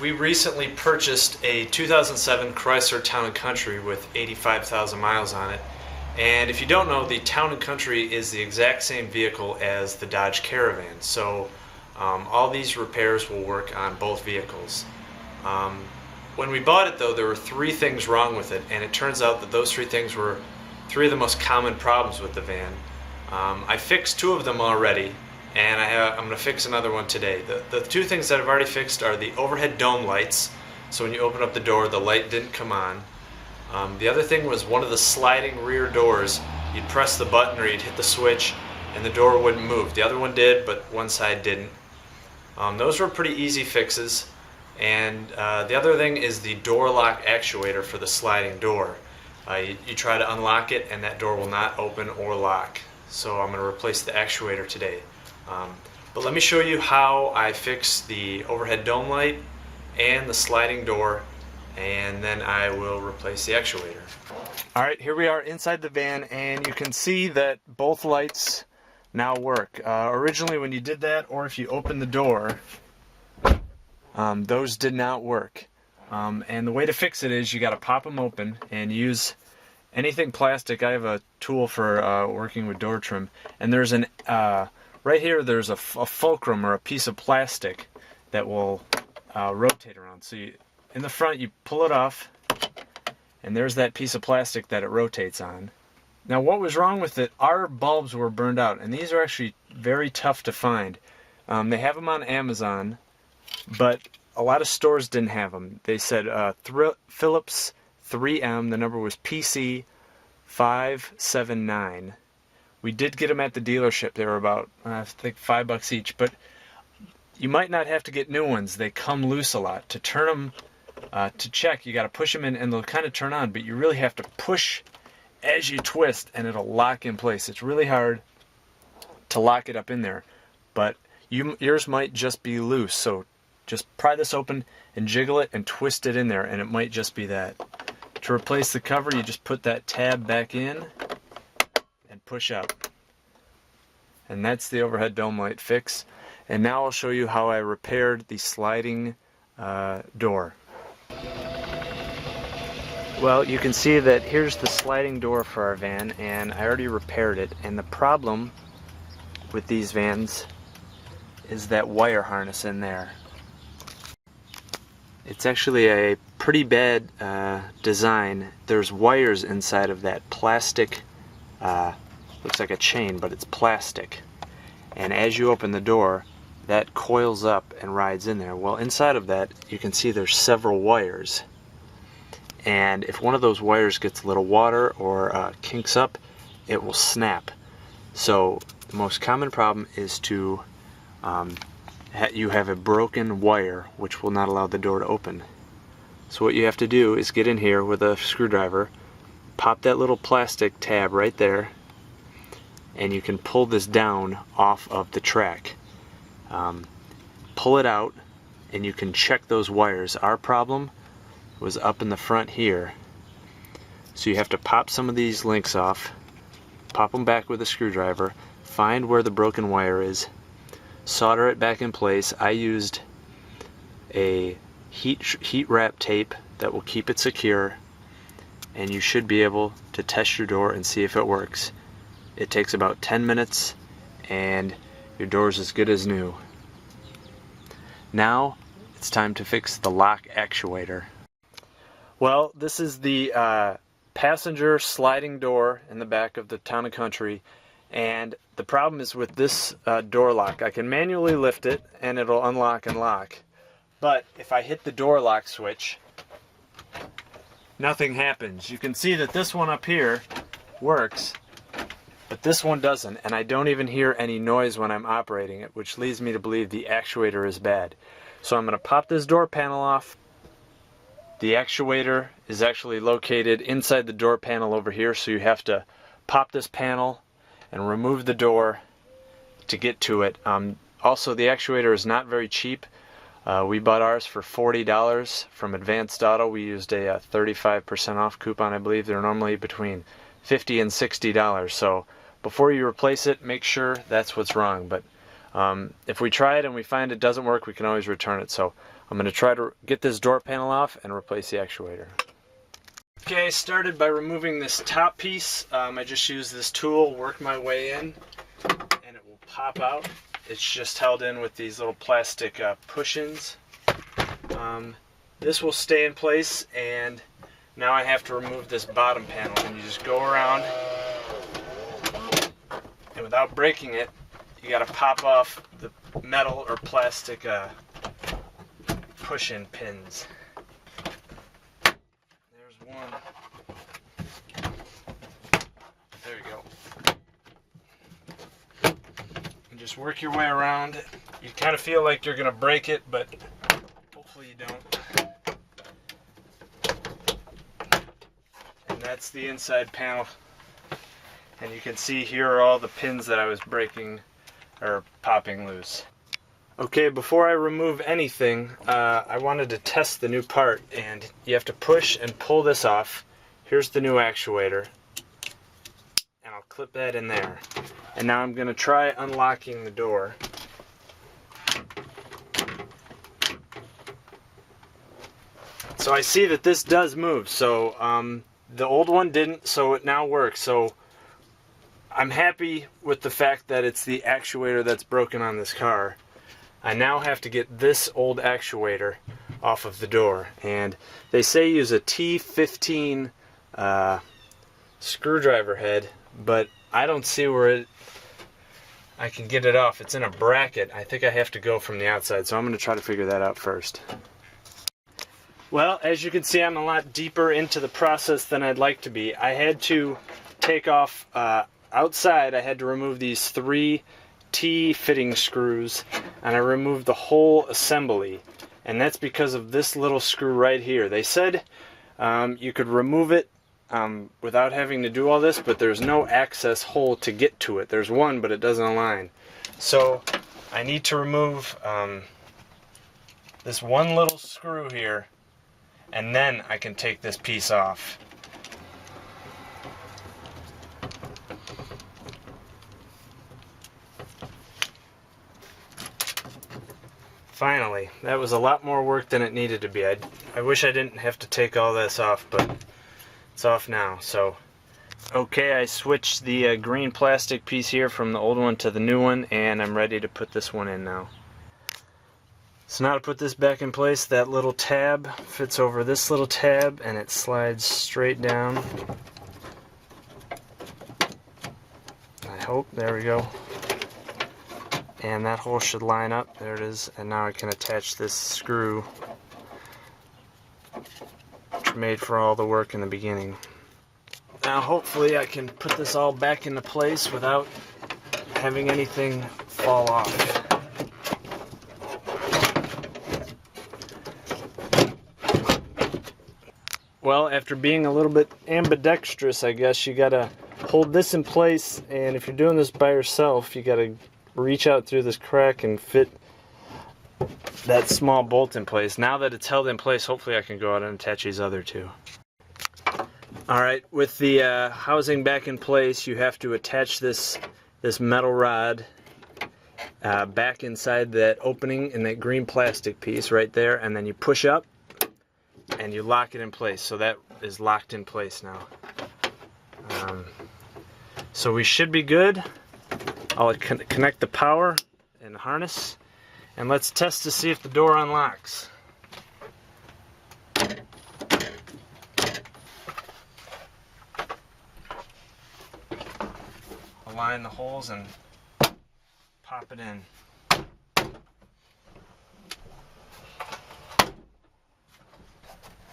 We recently purchased a 2007 Chrysler Town & Country with 85,000 miles on it. And if you don't know, the Town & Country is the exact same vehicle as the Dodge Caravan. So all these repairs will work on both vehicles. When we bought it though, there were three things wrong with it, and it turns out that those three things were three of the most common problems with the van. I fixed two of them already, and I'm going to fix another one today. The two things that I've already fixed are the overhead dome lights, so when you open up the door the light didn't come on. The other thing was one of the sliding rear doors. You'd press the button or you'd hit the switch and the door wouldn't move. The other one did, but one side didn't. Those were pretty easy fixes. And the other thing is the door lock actuator for the sliding door. You try to unlock it and that door will not open or lock. So I'm going to replace the actuator today. But let me show you how I fix the overhead dome light and the sliding door, and then I will replace the actuator. Alright, here we are inside the van, and you can see that both lights now work. Originally when you did that, or if you open the door, those did not work. And the way to fix it is you got to pop them open and use anything plastic. I have a tool for working with door trim, and there's an right here there's a fulcrum or a piece of plastic that will rotate around. So in the front you pull it off, and there's that piece of plastic that it rotates on. Now what was wrong with it, our bulbs were burned out, and these are actually very tough to find. They have them on Amazon, but a lot of stores didn't have them. They said Phillips 3M, the number was PC579. We did get them at the dealership. They were about, I think, $5 each, but you might not have to get new ones. They come loose a lot. To turn them, to check, you got to push them in and they'll kind of turn on, but you really have to push as you twist and it'll lock in place. It's really hard to lock it up in there, but yours might just be loose. So just pry this open and jiggle it and twist it in there, and it might just be that. To replace the cover, you just put that tab back in and push up. And that's the overhead dome light fix. And now I'll show you how I repaired the sliding door. Well, you can see that here's the sliding door for our van, and I already repaired it. And the problem with these vans is that wire harness in there. It's actually a pretty bad design. There's wires inside of that plastic, looks like a chain, but it's plastic. And as you open the door, that coils up and rides in there. Well, inside of that, you can see there's several wires. And if one of those wires gets a little water or kinks up, it will snap. So the most common problem is to you have a broken wire which will not allow the door to open. So what you have to do is get in here with a screwdriver, pop that little plastic tab right there, and you can pull this down off of the track. Pull it out and you can check those wires. Our problem was up in the front here, so you have to pop some of these links off, pop them back with a screwdriver, find where the broken wire is, solder it back in place. I used a heat wrap tape that will keep it secure, and you should be able to test your door and see if it works. It takes about 10 minutes and your door is as good as new. Now it's time to fix the lock actuator. Well, this is the passenger sliding door in the back of the Town & Country, and the problem is with this door lock. I can manually lift it and it'll unlock and lock, but if I hit the door lock switch, nothing happens. You can see that this one up here works, but this one doesn't, and I don't even hear any noise when I'm operating it, which leads me to believe the actuator is bad. So I'm going to pop this door panel off. The actuator is actually located inside the door panel over here, so you have to pop this panel and remove the door to get to it. Also, the actuator is not very cheap. We bought ours for $40 from Advanced Auto. We used a 35% off coupon, I believe. They're normally between $50 and $60. So before you replace it, make sure that's what's wrong. But if we try it and we find it doesn't work, we can always return it. So I'm going to try to get this door panel off and replace the actuator. Okay, I started by removing this top piece. I just used this tool, worked my way in, and it will pop out. It's just held in with these little plastic push-ins. This will stay in place, and now I have to remove this bottom panel. And you just go around, and without breaking it, you got to pop off the metal or plastic push-in pins. There's one. There you go. And just work your way around. You kind of feel like you're going to break it, but hopefully you don't. And that's the inside panel. And you can see here are all the pins that I was breaking or popping loose. Okay, before I remove anything, I wanted to test the new part, and you have to push and pull this off. Here's the new actuator, and I'll clip that in there. And now I'm going to try unlocking the door. So I see that this does move, so the old one didn't, so it now works. So I'm happy with the fact that it's the actuator that's broken on this car. I now have to get this old actuator off of the door, and they say use a T15 screwdriver head, but I don't see where I can get it off. It's in a bracket. I think I have to go from the outside, so I'm going to try to figure that out first. Well, as you can see, I'm a lot deeper into the process than I'd like to be. I had to take off outside. I had to remove these 3 T-fitting screws, and I removed the whole assembly, and that's because of this little screw right here. They said you could remove it without having to do all this, but there's no access hole to get to it. There's one, but it doesn't align. So I need to remove this one little screw here, and then I can take this piece off. Finally, that was a lot more work than it needed to be. I wish I didn't have to take all this off, but it's off now. So, okay, I switched the green plastic piece here from the old one to the new one, and I'm ready to put this one in now. So now to put this back in place, that little tab fits over this little tab, and it slides straight down. I hope, there we go. And that hole should line up. There it is. And now I can attach this screw, which made for all the work in the beginning. Now hopefully I can put this all back into place without having anything fall off. Well, after being a little bit ambidextrous, I guess, you gotta hold this in place, and if you're doing this by yourself, you gotta reach out through this crack and fit that small bolt in place. Now that it's held in place, hopefully I can go out and attach these other two. Alright, with the housing back in place, you have to attach this metal rod back inside that opening in that green plastic piece right there, and then you push up and you lock it in place. So that is locked in place now. So we should be good. I'll connect the power and the harness, and let's test to see if the door unlocks. Align the holes and pop it in.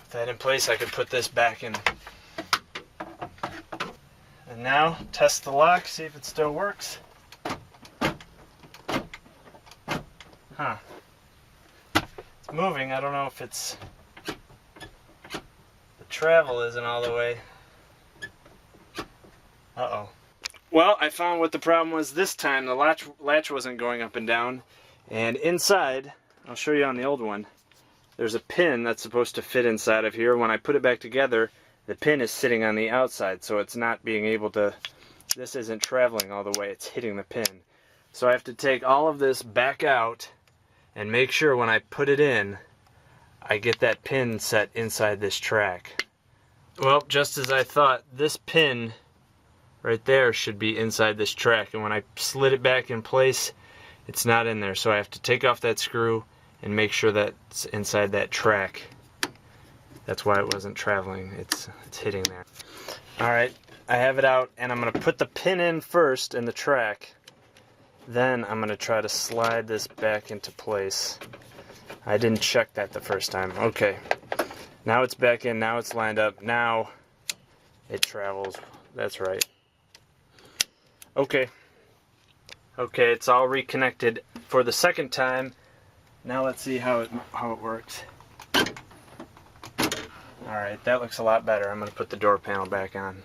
With that in place, I could put this back in. And now, test the lock, see if it still works. Huh. It's moving. I don't know if it's... the travel isn't all the way. Uh-oh. Well, I found what the problem was this time. The latch wasn't going up and down. And inside, I'll show you on the old one, there's a pin that's supposed to fit inside of here. When I put it back together, the pin is sitting on the outside, so it's not being able to... this isn't traveling all the way. It's hitting the pin. So I have to take all of this back out and make sure when I put it in I get that pin set inside this track. Well, just as I thought, this pin right there should be inside this track, and when I slid it back in place, it's not in there, so I have to take off that screw and make sure that's inside that track. That's why it wasn't traveling. It's hitting there. Alright, I have it out, and I'm going to put the pin in first in the track. Then I'm going to try to slide this back into place. I didn't check that the first time. Okay. Now it's back in. Now it's lined up. Now it travels. That's right. Okay. Okay, it's all reconnected for the second time. Now let's see how it works. Alright, that looks a lot better. I'm going to put the door panel back on.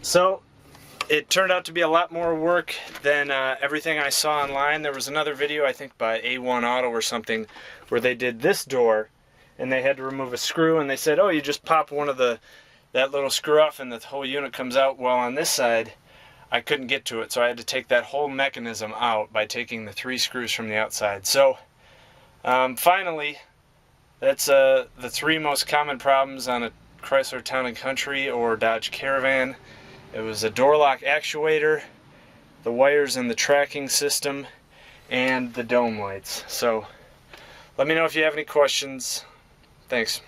So, it turned out to be a lot more work than everything I saw online. There was another video, I think by A1 Auto or something, where they did this door, and they had to remove a screw, and they said, oh, you just pop one of that little screw off and the whole unit comes out. Well, on this side, I couldn't get to it, so I had to take that whole mechanism out by taking the 3 screws from the outside. So, finally, that's the 3 most common problems on a Chrysler Town & Country or Dodge Caravan. It was a door lock actuator, the wires in the tracking system, and the dome lights. So, let me know if you have any questions. Thanks.